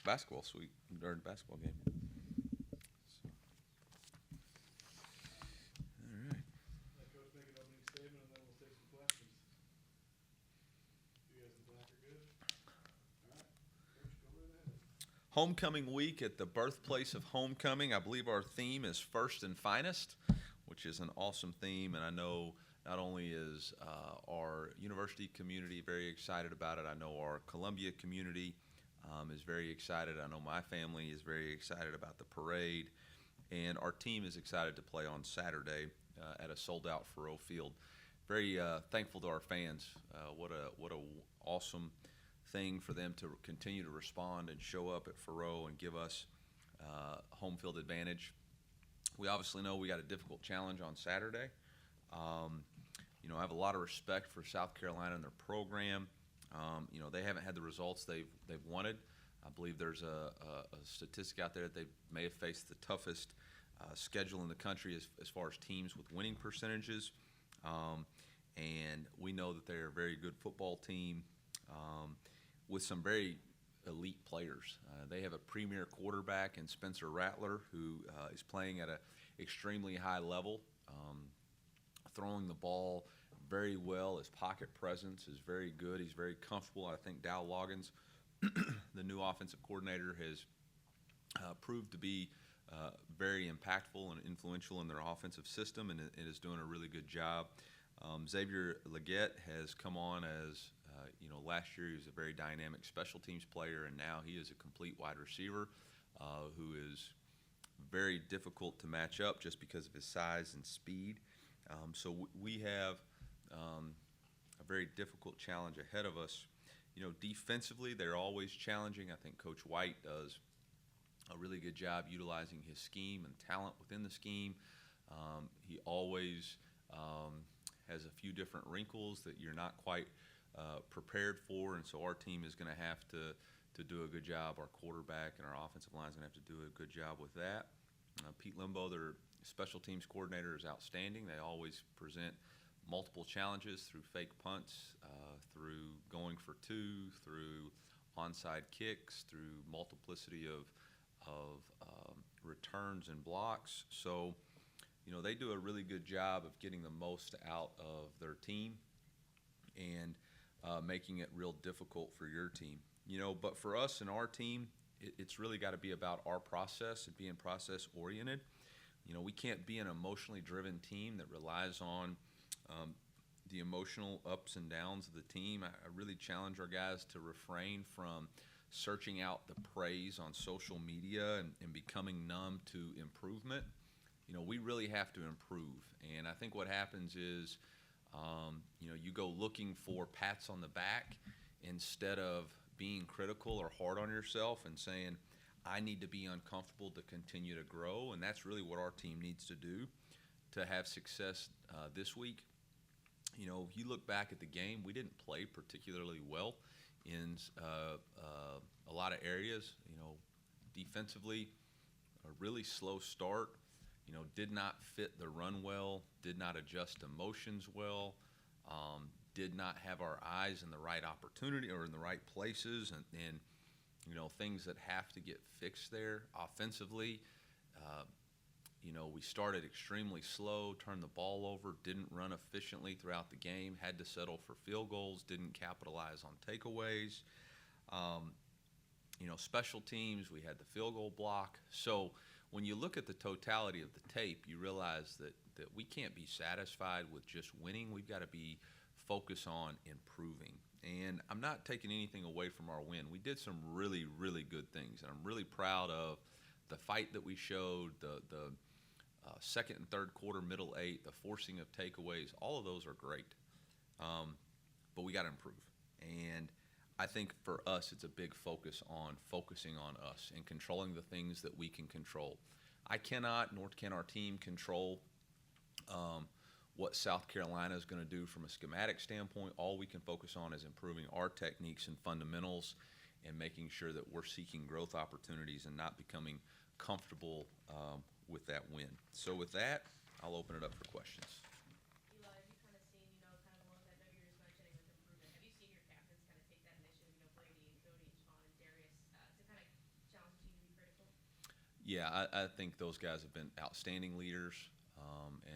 basketball suite during the basketball game. So, all right. Let Coach make an opening statement, and then we'll take some questions. You guys in black are good? All right. Coach, go right ahead. Homecoming week at the birthplace of homecoming. I believe our theme is First and Finest, which is an awesome theme, and I know not only is our university community very excited about it, I know our Columbia community is very excited. I know my family is very excited about the parade, and our team is excited to play on Saturday at a sold-out Faurot Field. Very thankful to our fans. What a awesome thing for them to continue to respond and show up at Faurot and give us home field advantage. We obviously know we got a difficult challenge on Saturday. I have a lot of respect for South Carolina and their program. They haven't had the results they've wanted. I believe there's a statistic out there that they may have faced the toughest schedule in the country as far as teams with winning percentages. And we know that they're a very good football team with some very elite players. They have a premier quarterback in Spencer Rattler, who is playing at an extremely high level, throwing the ball very well. His pocket presence is very good. He's very comfortable. I think Dow Loggins, the new offensive coordinator, has proved to be very impactful and influential in their offensive system, and is doing a really good job. Xavier Leggett has come on as, last year he was a very dynamic special teams player, and now he is a complete wide receiver who is very difficult to match up just because of his size and speed. So we have a very difficult challenge ahead of us. Defensively, they're always challenging. I think Coach White does a really good job utilizing his scheme and talent within the scheme. He always has a few different wrinkles that you're not quite prepared for, and so our team is going to have to do a good job. Our quarterback and our offensive line is going to have to do a good job with that. Pete Limbo, their special teams coordinator, is outstanding. They always present multiple challenges through fake punts, through going for two, through onside kicks, through multiplicity of returns and blocks. So, they do a really good job of getting the most out of their team and making it real difficult for your team. But for us and our team, it's really got to be about our process and being process-oriented. We can't be an emotionally driven team that relies on the emotional ups and downs of the team. I really challenge our guys to refrain from searching out the praise on social media and becoming numb to improvement. We really have to improve. And I think what happens is, you go looking for pats on the back instead of being critical or hard on yourself and saying, I need to be uncomfortable to continue to grow. And that's really what our team needs to do to have success this week. If you look back at the game, we didn't play particularly well in a lot of areas. Defensively, a really slow start. Did not fit the run well, did not adjust emotions well, did not have our eyes in the right opportunity or in the right places, and things that have to get fixed there. Offensively, we started extremely slow, turned the ball over, didn't run efficiently throughout the game, had to settle for field goals, didn't capitalize on takeaways. Special teams, we had the field goal block. So when you look at the totality of the tape, you realize that we can't be satisfied with just winning. We've got to be focused on improving. And I'm not taking anything away from our win. We did some really, really good things, and I'm really proud of the fight that we showed, the second and third quarter, middle eight, the forcing of takeaways. All of those are great, but we got to improve. And I think for us, it's a big focus on focusing on us and controlling the things that we can control. I cannot, nor can our team, control what South Carolina is going to do from a schematic standpoint. All we can focus on is improving our techniques and fundamentals and making sure that we're seeking growth opportunities and not becoming comfortable with that win. So with that, I'll open it up for questions. Eli, have you kind of seen, kind of along that note you're just mentioning with improvement, have you seen your captains kind of take that initiative, Brady and Cody and Sean and Darius, to kind of Yeah, I think those guys have been outstanding leaders,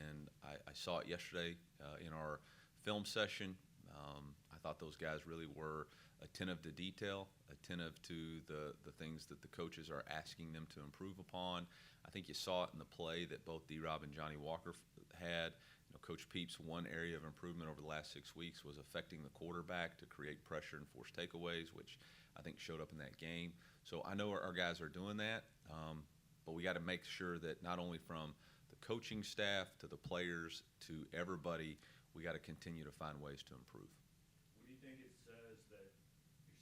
and I saw it yesterday in our film session. I thought those guys really were attentive to detail, attentive to the things that the coaches are asking them to improve upon. I think you saw it in the play that both D-Rob and Johnny Walker had. You know, Coach Peeps' one area of improvement over the last 6 weeks was affecting the quarterback to create pressure and force takeaways, which I think showed up in that game. So I know our guys are doing that, but we got to make sure that not only from the coaching staff to the players to everybody, we got to continue to find ways to improve. What do you think it says that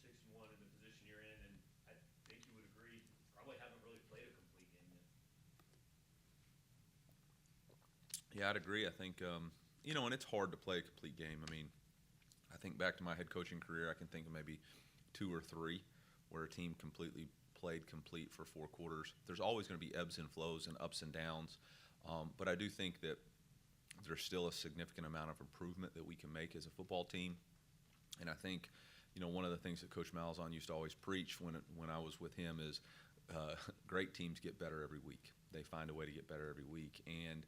you're 6-1 in the position you're in, and I think you would agree, probably haven't really played a complete game yet? Yeah, I'd agree. I think, you know, and it's hard to play a complete game. I mean, I think back to my head coaching career, I can think of maybe 2 or 3 where a team completely played complete for 4 quarters. There's always going to be ebbs and flows and ups and downs, but I do think that there's still a significant amount of improvement that we can make as a football team. And I think, you know, one of the things that Coach Malzahn used to always preach when I was with him is great teams get better every week. They find a way to get better every week. And,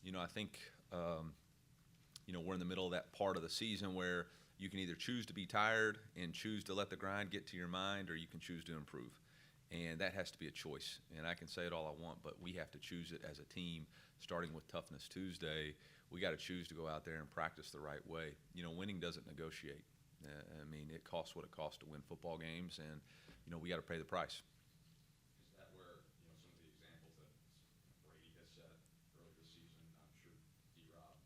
you know, I think, you know, we're in the middle of that part of the season where you can either choose to be tired and choose to let the grind get to your mind, or you can choose to improve. And that has to be a choice. And I can say it all I want, but we have to choose it as a team, starting with Toughness Tuesday. We got to choose to go out there and practice the right way. You know, winning doesn't negotiate. I mean, it costs what it costs to win football games, and, you know, we got to pay the price. Is that where, you know, some of the examples that Brady has set early this season, I'm sure D-Rob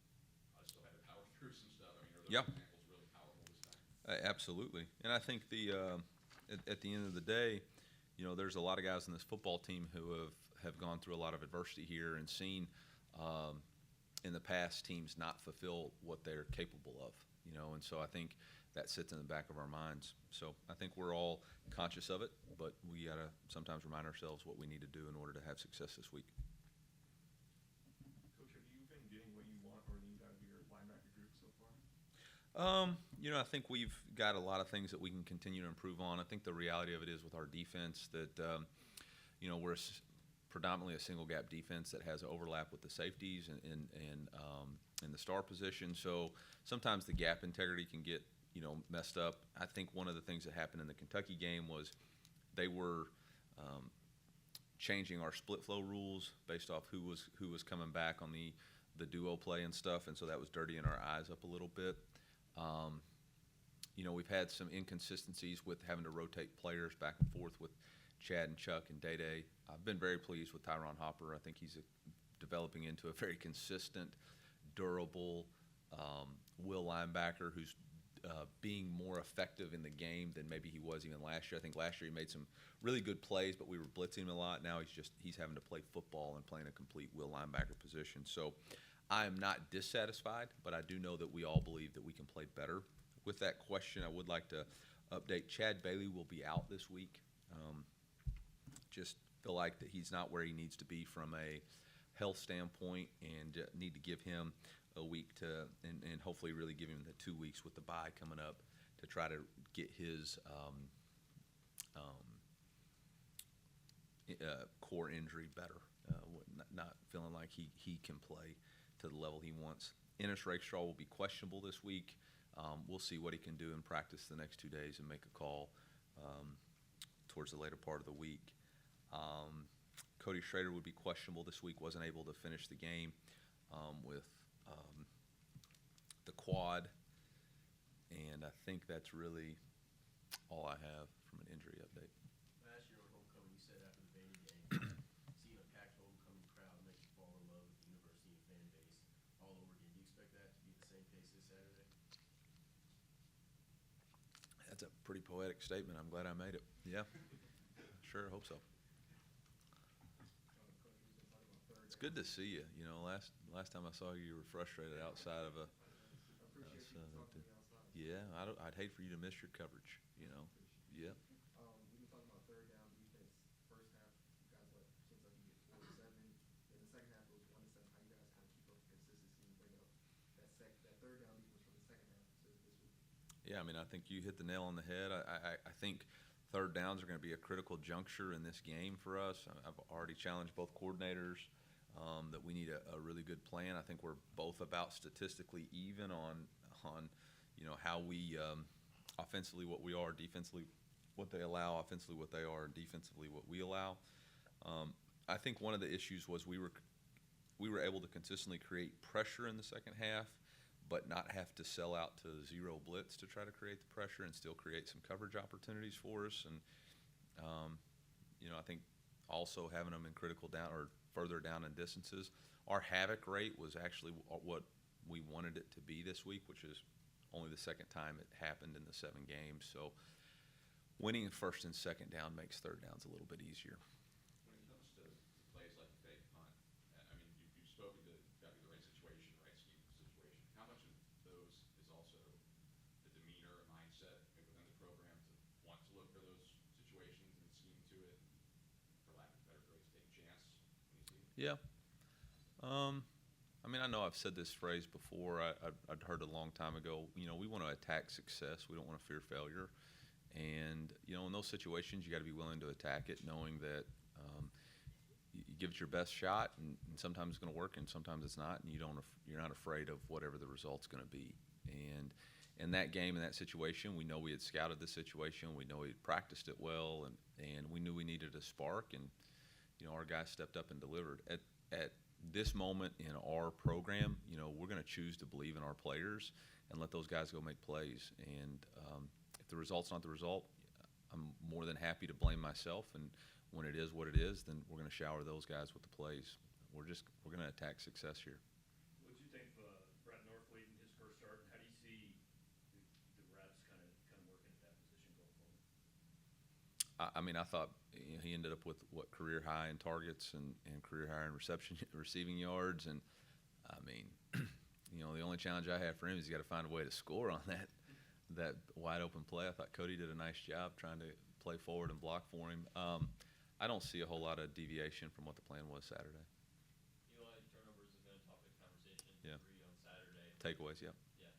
still had to power through some stuff. I mean, are those Yeah. examples really powerful this time? Absolutely. And I think at the end of the day, you know, there's a lot of guys in this football team who have gone through a lot of adversity here and seen in the past teams not fulfill what they're capable of, you know, and so I think that sits in the back of our minds. So I think we're all conscious of it, but we got to sometimes remind ourselves what we need to do in order to have success this week. Coach, have you been getting what you want or need out of your linebacker group so far? You know, I think we've got a lot of things that we can continue to improve on. I think the reality of it is with our defense that, you know, we're predominantly a single gap defense that has overlap with the safeties and the star position. So sometimes the gap integrity can get, you know, messed up. I think one of the things that happened in the Kentucky game was they were changing our split flow rules based off who was coming back on the duo play and stuff, and so that was dirtying our eyes up a little bit. You know, we've had some inconsistencies with having to rotate players back and forth with Chad and Chuck and Day-Day. I've been very pleased with Tyron Hopper. I think he's developing into a very consistent, durable will linebacker who's being more effective in the game than maybe he was even last year. I think last year he made some really good plays, but we were blitzing him a lot. Now he's having to play football and playing a complete will linebacker position. So I am not dissatisfied, but I do know that we all believe that we can play better. With that question, I would like to update. Chad Bailey will be out this week. Just feel like that he's not where he needs to be from a health standpoint, and need to give him a week to, and hopefully really give him the 2 weeks with the bye coming up to try to get his core injury better. Not feeling like he can play to the level he wants. Ennis Rakestraw will be questionable this week. We'll see what he can do in practice the next 2 days and make a call towards the later part of the week. Cody Schrader would be questionable this week, wasn't able to finish the game with the quad, and I think that's really all I have from an injury update. Last year on homecoming, you said after the Vandy game, seeing a packed homecoming crowd makes you fall in love with the university and fan base all over again. Do you expect that to be the same case this Saturday? That's a pretty poetic statement. I'm glad I made it. Yeah, sure, hope so. It's good to see you. You know, last time I saw you, you were frustrated outside of a. Yeah, I'd hate for you to miss your coverage. You know, yeah. We were talking about third down defense. First half, you guys seems like you get 4 to 7. In the second half, it was 1 to 7. How you guys kind of keep up the consistency and bring up that third down defense from the second half to this week? Yeah, I mean, I think you hit the nail on the head. I think third downs are going to be a critical juncture in this game for us. I've already challenged both coordinators that we need a really good plan. I think we're both about statistically even on how we offensively what we are, defensively what they allow, offensively what they are, and defensively what we allow. I think one of the issues was we were able to consistently create pressure in the second half, but not have to sell out to zero blitz to try to create the pressure and still create some coverage opportunities for us. And I think also having them in critical down or further down in distances. Our havoc rate was actually what we wanted it to be this week, which is only the second time it happened in the 7 games. So winning first and second down makes third downs a little bit easier. When it comes to plays like the fake punt, I mean, you've spoken to got to be the right situation, right scheme situation. How much of those is also the demeanor and mindset within the program to want to look for those situations and scheme to it, for lack of a better phrase, take a chance when you see it? Yeah. I mean, I know I've said this phrase before. I'd heard it a long time ago. We want to attack success. We don't want to fear failure. And, in those situations, you got to be willing to attack it, knowing that you give it your best shot, and sometimes it's going to work, and sometimes it's not, and you're not afraid of whatever the result's going to be. And in that game, in that situation, we know we had scouted the situation. We know we had practiced it well, and we knew we needed a spark, and, our guys stepped up and delivered. At this moment in our program, we're going to choose to believe in our players and let those guys go make plays. And if the result's not the result, I'm more than happy to blame myself. And when it is what it is, then we're going to shower those guys with the plays. We're going to attack success here. What did you think of Brett Northfleet in his first start, and how do you see the reps kind of working at that position going forward? I thought he ended up with career high in targets and career high in receiving yards. And the only challenge I had for him is he's got to find a way to score on that wide open play. I thought Cody did a nice job trying to play forward and block for him. I don't see a whole lot of deviation from what the plan was Saturday. Eli, turnovers have been a topic of conversation Yeah. for you on Saturday. Takeaways, yeah. Yeah.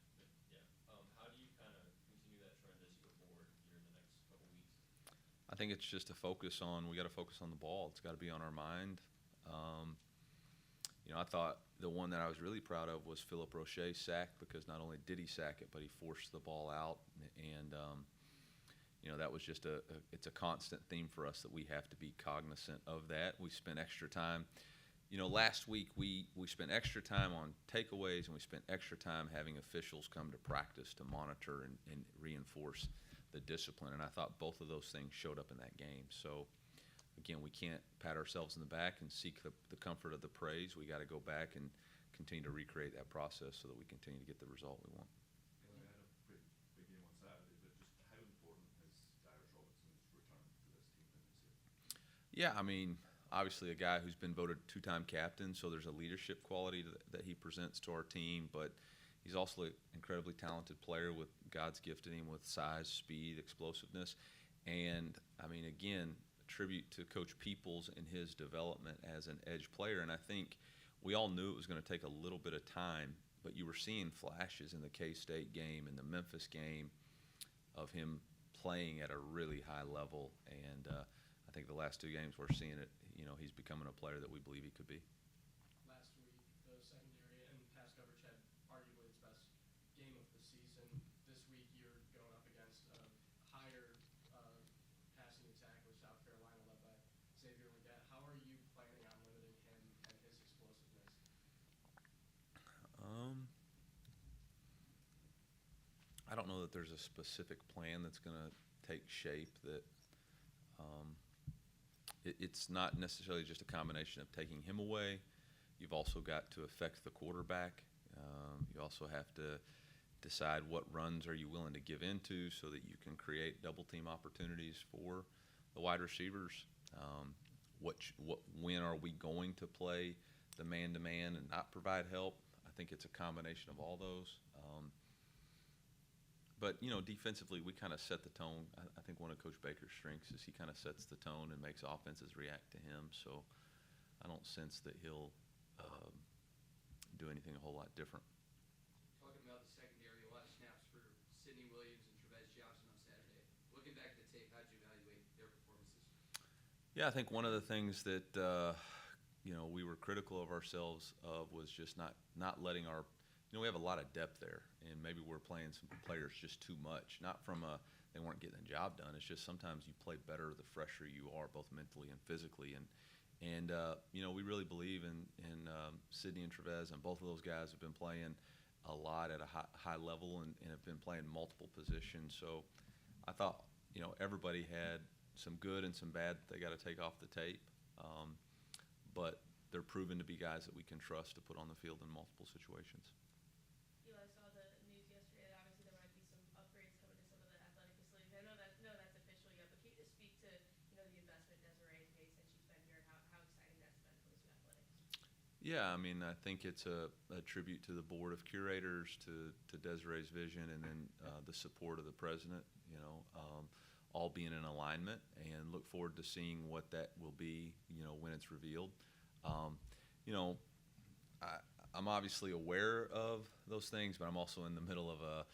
How do you kind of continue that trend as you go forward here in the next couple weeks? I think it's just we got to focus on the ball. It's got to be on our mind. I thought the one that I was really proud of was Philip Roche's sack, because not only did he sack it, but he forced the ball out. And, that was just it's a constant theme for us that we have to be cognizant of that. We spent extra time. Last week we spent extra time on takeaways, and we spent extra time having officials come to practice to monitor and reinforce the discipline. And I thought both of those things showed up in that game. So, again, we can't pat ourselves in the back and seek the comfort of the praise. We got to go back and continue to recreate that process so that we continue to get the result we want. Eli, had a big game on Saturday, but just how important has Darius Robinson's return to this team been this year? Yeah, obviously a guy who's been voted 2-time captain, so there's a leadership quality that he presents to our team, but he's also an incredibly talented player with God's gifted him with size, speed, explosiveness. And, again, tribute to Coach Peoples and his development as an edge player. And I think we all knew it was going to take a little bit of time, but you were seeing flashes in the K-State game and the Memphis game of him playing at a really high level. And I think the last 2 games we're seeing it, he's becoming a player that we believe he could be. Last week, the secondary and pass coverage had arguably its best game of the season. This week, you're going up against a higher passing attack with South Carolina led by Xavier Leggett. How are you planning on limiting him and his explosiveness? I don't know that there's a specific plan that's going to take shape. It's not necessarily just a combination of taking him away. You've also got to affect the quarterback. You also have to decide what runs are you willing to give into so that you can create double team opportunities for the wide receivers. When are we going to play the man-to-man and not provide help? I think it's a combination of all those. But defensively, we kind of set the tone. I think one of Coach Baker's strengths is he kind of sets the tone and makes offenses react to him. So I don't sense that he'll do anything a whole lot different. Talking about the secondary, a lot of snaps for Sidney Williams and Trevez Johnson on Saturday. Looking back at the tape, how'd you evaluate their performances? Yeah, I think one of the things that we were critical of ourselves of was just not letting our, we have a lot of depth there, and maybe we're playing some players just too much. Not from they weren't getting the job done. It's just sometimes you play better the fresher you are, both mentally and physically. And we really believe in Sydney and Trevez, and both of those guys have been playing a lot at a high level and have been playing multiple positions. So I thought everybody had some good and some bad that they got to take off the tape. But they're proven to be guys that we can trust to put on the field in multiple situations. Eli, I saw the news yesterday that obviously there might be some upgrades coming to some of the athletic facilities. I know that's official yet, but can you just speak to the investment Desiree's made since she's been here and how exciting that's been for Mizzou athletics? Yeah, I mean, I think it's a tribute to the board of curators, to Desiree's vision, and then the support of the president. All being in alignment, and look forward to seeing what that will be. When it's revealed. I'm obviously aware of those things, but I'm also in the middle of a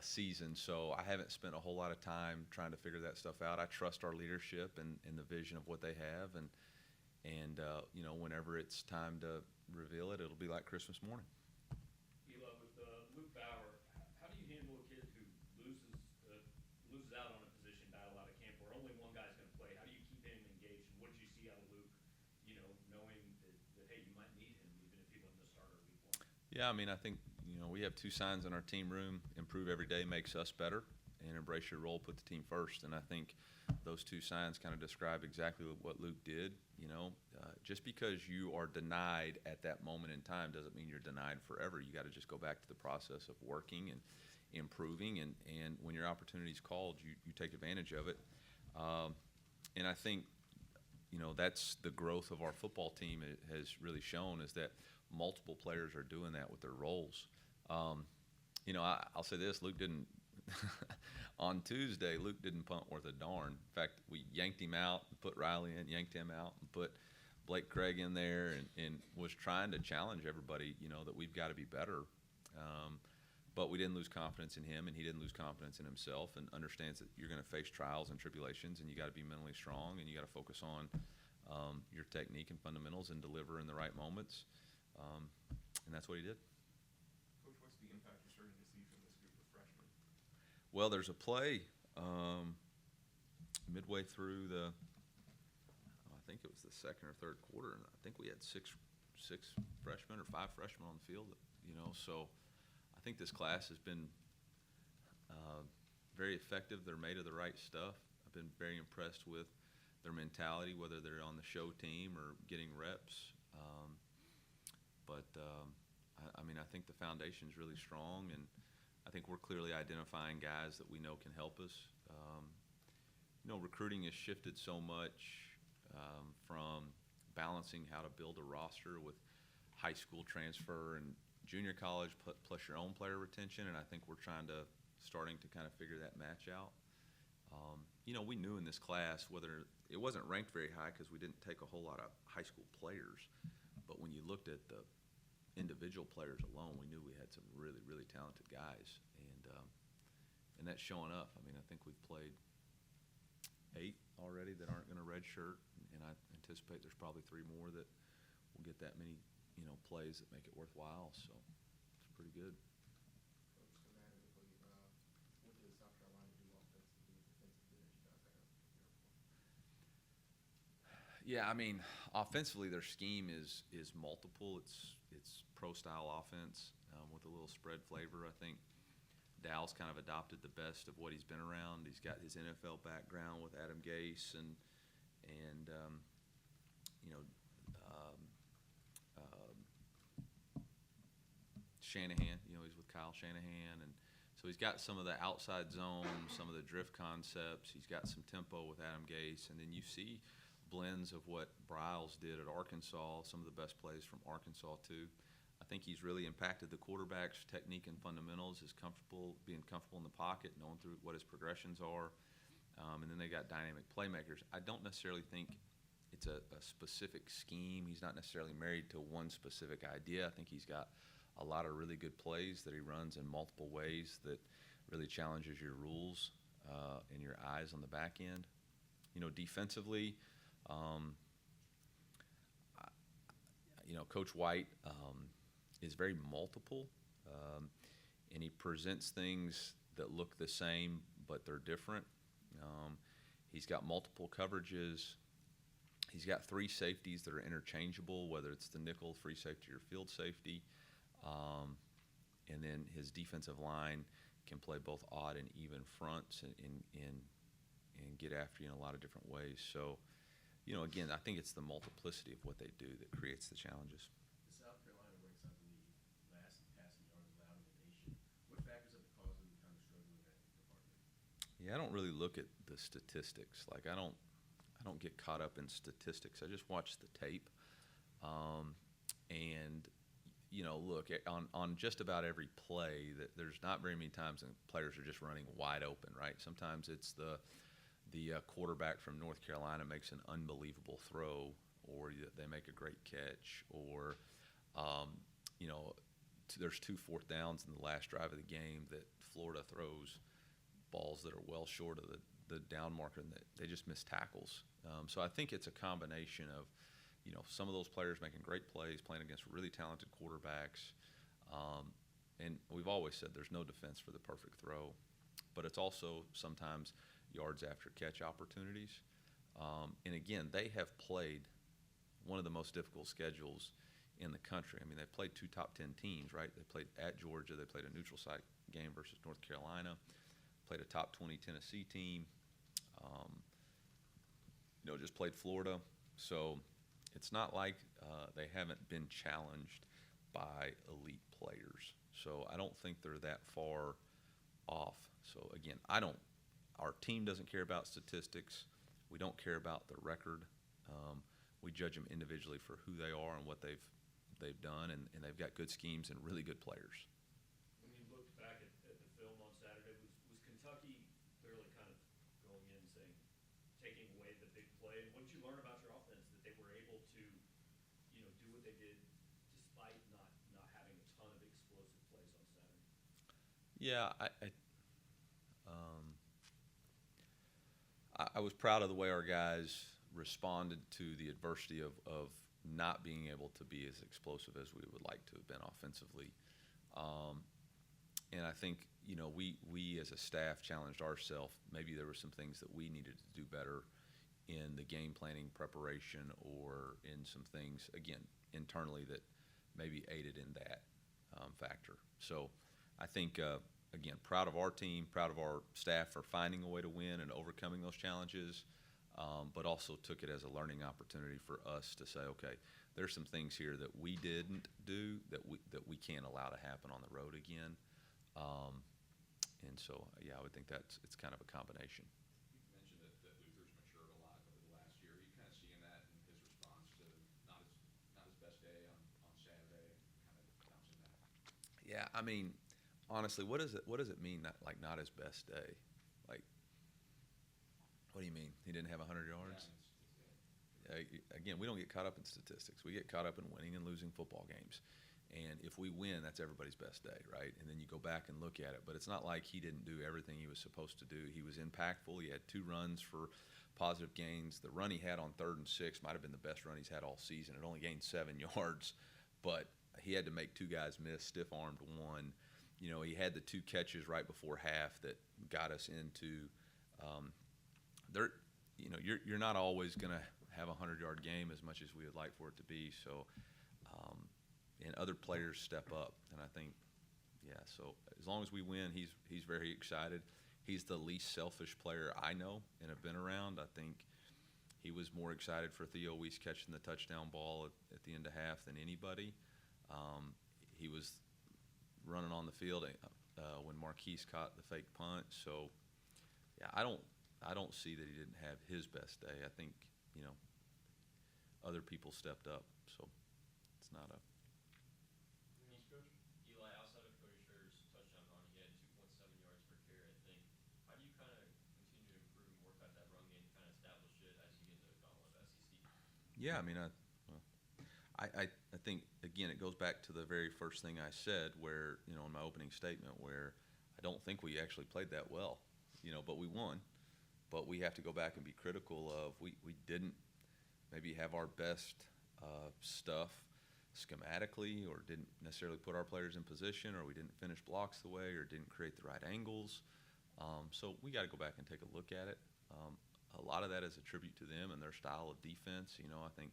season, so I haven't spent a whole lot of time trying to figure that stuff out. I trust our leadership and the vision of what they have, and whenever it's time to reveal it, it'll be like Christmas morning. Eli, with Luke Bauer, how do you handle a kid who loses out on a position battle out of camp where only one guy's going to play? How do you keep him engaged? And what did you see out of Luke, knowing that hey, you might need him even if he wasn't the starter week one? Yeah, I mean, I think we have two signs in our team room: improve every day makes us better, and embrace your role, put the team first. And I think those two signs kind of describe exactly what Luke did. Just because you are denied at that moment in time doesn't mean you're denied forever. You got to just go back to the process of working and improving, and when your opportunity is called, you take advantage of it. And I think that's the growth of our football team. It has really shown is that multiple players are doing that with their roles. I'll say this: Luke didn't on Tuesday. Luke didn't punt worth a darn. In fact, we yanked him out, put Riley in, yanked him out, and put Blake Craig in there, and was trying to challenge everybody. That we've got to be better. But we didn't lose confidence in him, and he didn't lose confidence in himself, and understands that you're going to face trials and tribulations, and you got to be mentally strong, and you got to focus on your technique and fundamentals and deliver in the right moments. And that's what he did. Coach, what's the impact you're starting to see from this group of freshmen? Well, there's a play midway through I think it was the second or third quarter, and I think we had six freshmen or five freshmen on the field. So I think this class has been very effective. They're made of the right stuff. I've been very impressed with their mentality, whether they're on the show team or getting reps. I think the foundation is really strong, and I think we're clearly identifying guys that we know can help us. Recruiting has shifted so much from balancing how to build a roster with high school transfer and junior college plus your own player retention, and I think we're starting to kind of figure that match out. We knew in this class, whether it wasn't ranked very high because we didn't take a whole lot of high school players, but when you looked at the individual players alone, we knew we had some really, really talented guys, and that's showing up. I mean, I think we've played 8 already that aren't going to redshirt, and I anticipate there's probably 3 more that will get that many plays that make it worthwhile. So it's pretty good. Coach, schematically, what did South Carolina do offensively, defensively that you guys had to prepare for? Yeah, I mean, offensively, their scheme is multiple. It's pro style offense with a little spread flavor. I think Dow's kind of adopted the best of what he's been around. He's got his NFL background with Adam Gase and Shanahan. He's with Kyle Shanahan, and so he's got some of the outside zone, some of the drift concepts. He's got some tempo with Adam Gase, and then you see blends of what Briles did at Arkansas, some of the best plays from Arkansas too. I think he's really impacted the quarterback's technique and fundamentals, being comfortable in the pocket, knowing through what his progressions are. And then they got dynamic playmakers. I don't necessarily think it's a specific scheme. He's not necessarily married to one specific idea. I think he's got a lot of really good plays that he runs in multiple ways that really challenges your rules. and your eyes on the back end. Defensively, Coach White is very multiple, and he presents things that look the same, but they're different. He's got multiple coverages. He's got 3 safeties that are interchangeable, whether it's the nickel, free safety, or field safety. And then his defensive line can play both odd and even fronts and get after you in a lot of different ways. So, again, I think it's the multiplicity of what they do that creates the challenges. South Carolina ranks, I believe, last in passing yards allowed in the nation. What factors have caused them to kind of struggle in that department? Yeah, I don't really look at the statistics. Like I don't get caught up in statistics. I just watch the tape, and look on just about every play. That there's not very many times when players are just running wide open, right? Sometimes it's the quarterback from North Carolina makes an unbelievable throw, or they make a great catch, or there's 2 4th downs in the last drive of the game that Florida throws balls that are well short of the down marker, and they just miss tackles. So I think it's a combination of some of those players making great plays, playing against really talented quarterbacks, and we've always said there's no defense for the perfect throw, but it's also sometimes yards after catch opportunities. And again, they have played one of the most difficult schedules in the country. I mean, they played 2 top 10 teams, right? They played at Georgia. They played a neutral site game versus North Carolina. Played a top 20 Tennessee team. Just played Florida. So it's not like they haven't been challenged by elite players. So I don't think they're that far off. So again, our team doesn't care about statistics. We don't care about the record. We judge them individually for who they are and what they've done, and they've got good schemes and really good players. When you looked back at the film on Saturday, was Kentucky clearly kind of going in and saying, taking away the big play? And what did you learn about your offense that they were able to, do what they did despite not having a ton of explosive plays on Saturday? Yeah, I was proud of the way our guys responded to the adversity of not being able to be as explosive as we would like to have been offensively. And I think, we as a staff challenged ourselves. Maybe there were some things that we needed to do better in the game planning preparation or in some things, again, internally that maybe aided in that factor. So I think, again, proud of our team, proud of our staff for finding a way to win and overcoming those challenges, but also took it as a learning opportunity for us to say, okay, there's some things here that we didn't do that we can't allow to happen on the road again. And so, I would think it's kind of a combination. You mentioned that Luther's matured a lot over the last year. Are you kind of seeing that in his response to not his best day on Saturday, kind of bouncing back? Yeah, I mean, honestly, what does it mean not his best day? Like, what do you mean? He didn't have 100 yards? Again, we don't get caught up in statistics. We get caught up in winning and losing football games. And if we win, that's everybody's best day, right? And then you go back and look at it. But it's not like he didn't do everything he was supposed to do. He was impactful. He had 2 runs for positive gains. The run he had on 3rd and 6 might have been the best run he's had all season. It only gained 7 yards, but he had to make 2 guys miss, stiff-armed one. He had the 2 catches right before half that got us into you're not always going to have a 100-yard game as much as we would like for it to be. So, and other players step up, and I think, so as long as we win, he's very excited. He's the least selfish player I know and have been around. I think he was more excited for Theo Weiss catching the touchdown ball at the end of half than anybody. He was running on the field when Marquise caught the fake punt. So, I don't see that he didn't have his best day. I think, other people stepped up. So it's not a. Eli, outside of Cody Schrader's touchdown run, he had 2.7 yards per carry, I think. How do you kind of continue to improve and work out that run game to kind of establish it as you get into the gauntlet of SEC? Yeah, I mean, I think, again, it goes back to the very first thing I said where, in my opening statement, where I don't think we actually played that well. but we won. But we have to go back and be critical of we didn't maybe have our best stuff schematically, or didn't necessarily put our players in position, or we didn't finish blocks the way, or didn't create the right angles. So we got to go back and take a look at it. A lot of that is a tribute to them and their style of defense. I think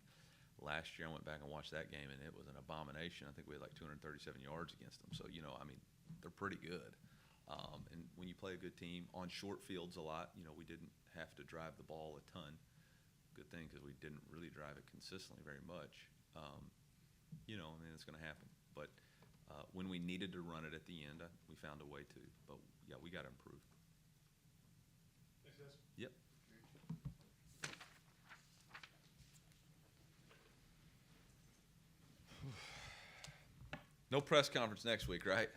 last year I went back and watched that game, and it was an abomination. I think we had like 237 yards against them. So, they're pretty good. And when you play a good team on short fields a lot, we didn't have to drive the ball a ton. Good thing, because we didn't really drive it consistently very much. And it's going to happen. But when we needed to run it at the end, we found a way to. But, yeah, we got to improve. Thanks, guys. Yep. No press conference next week, right?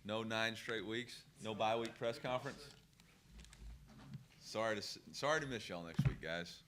No 9 straight weeks? No bye week press conference? Sorry to miss y'all next week, guys.